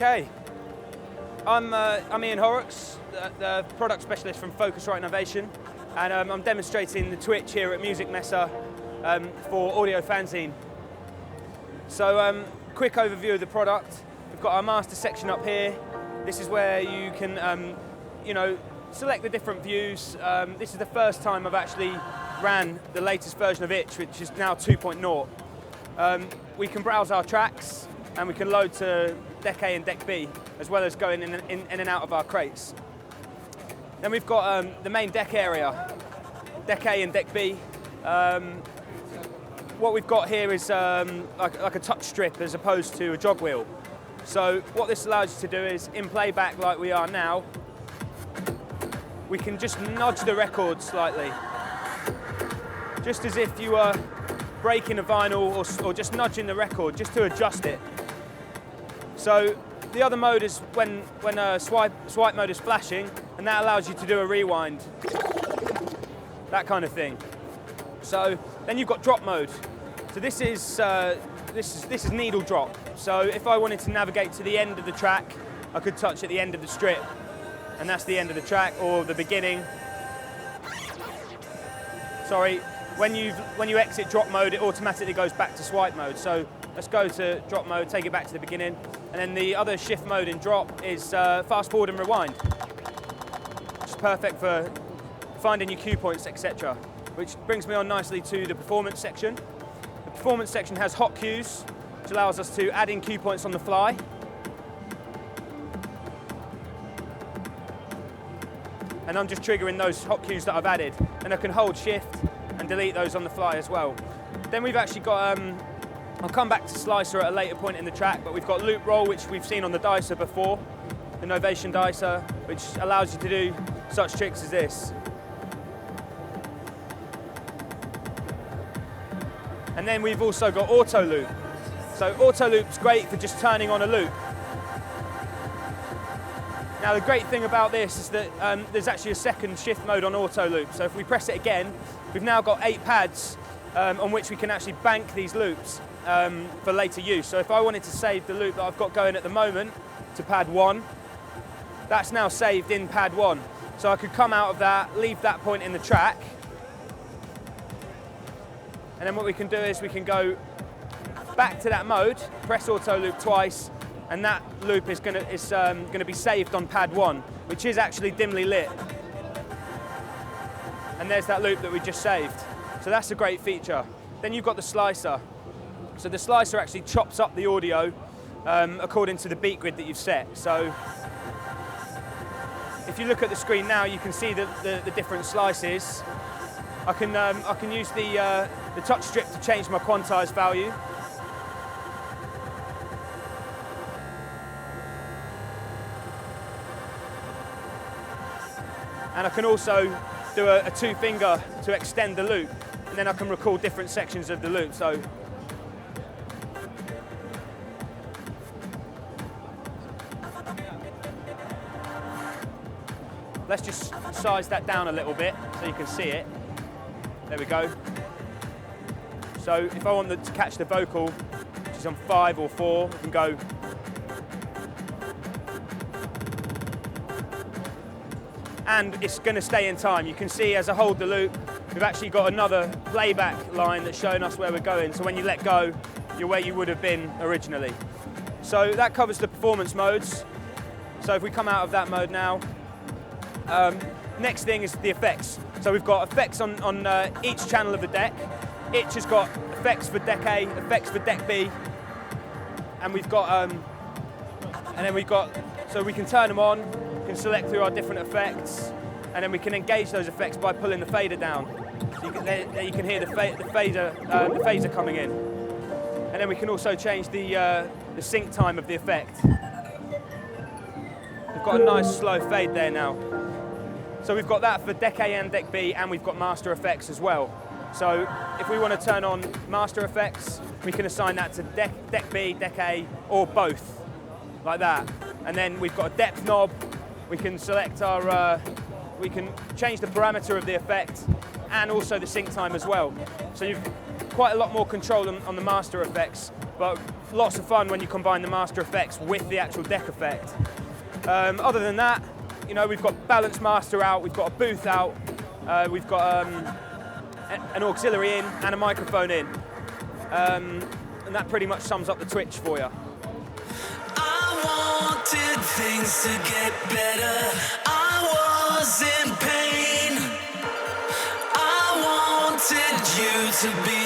Okay, I'm Ian Horrocks, the product specialist from Focusrite Innovation, and I'm demonstrating the Twitch here at Music Messe for Audio Fanzine. So, quick overview of the product. We've got our master section up here. This is where you can, select the different views. This is the first time I've actually ran the latest version of Itch, which is now 2.0. We can browse our tracks, and we can load to Deck A and Deck B, as well as going in and out of our crates. Then we've got the main deck area, Deck A and Deck B. What we've got here is like a touch strip as opposed to a jog wheel. So what this allows you to do is, in playback like we are now, we can just nudge the record slightly, just as if you were breaking a vinyl or just nudging the record, just to adjust it. So the other mode is when swipe mode is flashing, and that allows you to do a rewind, that kind of thing. So then you've got drop mode. So this is needle drop. So if I wanted to navigate to the end of the track, I could touch at the end of the strip, and that's the end of the track, or the beginning. Sorry, when you exit drop mode, it automatically goes back to swipe mode. So let's go to drop mode, take it back to the beginning. And then the other shift mode in drop is fast forward and rewind. It's perfect for finding your cue points, etc. Which brings me on nicely to the performance section. The performance section has hot cues, which allows us to add in cue points on the fly. And I'm just triggering those hot cues that I've added. And I can hold shift and delete those on the fly as well. Then we've actually got, I'll come back to Slicer at a later point in the track, but we've got loop roll, which we've seen on the Dicer before, the Novation Dicer, which allows you to do such tricks as this. And then we've also got auto loop. So auto loop's great for just turning on a loop. Now the great thing about this is that there's actually a second shift mode on auto loop. So if we press it again, we've now got 8 pads on which we can actually bank these loops for later use. So if I wanted to save the loop that I've got going at the moment to pad 1, that's now saved in pad 1. So I could come out of that, leave that point in the track, and then what we can do is we can go back to that mode, press auto loop twice, and that loop is gonna be saved on pad 1, which is actually dimly lit. And there's that loop that we just saved. So that's a great feature. Then you've got the slicer. So the slicer actually chops up the audio according to the beat grid that you've set. So if you look at the screen now, you can see the different slices. I can use the touch strip to change my quantized value. And I can also do a 2-finger to extend the loop, and then I can record different sections of the loop. So let's just size that down a little bit so you can see it. There we go. So if I want to catch the vocal, which is on 5 or 4, I can go. And it's going to stay in time. You can see as I hold the loop, we've actually got another playback line that's showing us where we're going. So when you let go, you're where you would have been originally. So that covers the performance modes. So if we come out of that mode now, next thing is the effects. So we've got effects on each channel of the deck. Itch has got effects for Deck A, effects for Deck B, and we've got, so we can turn them on, we can select through our different effects, and then we can engage those effects by pulling the fader down. So there you can hear the phaser coming in, and then we can also change the sync time of the effect. We've got a nice slow fade there now. So we've got that for Deck A and Deck B, and we've got master effects as well. So if we want to turn on master effects, we can assign that to Deck B, Deck A, or both, like that. And then we've got a depth knob. We can select we can change the parameter of the effect, and also the sync time as well. So you've quite a lot more control on the master effects, but lots of fun when you combine the master effects with the actual deck effect. Other than that, you know, we've got balance master out, we've got a booth out, we've got an auxiliary in and a microphone in. And that pretty much sums up the Twitch for you. I wanted things to get better. I was in pain. I wanted you to be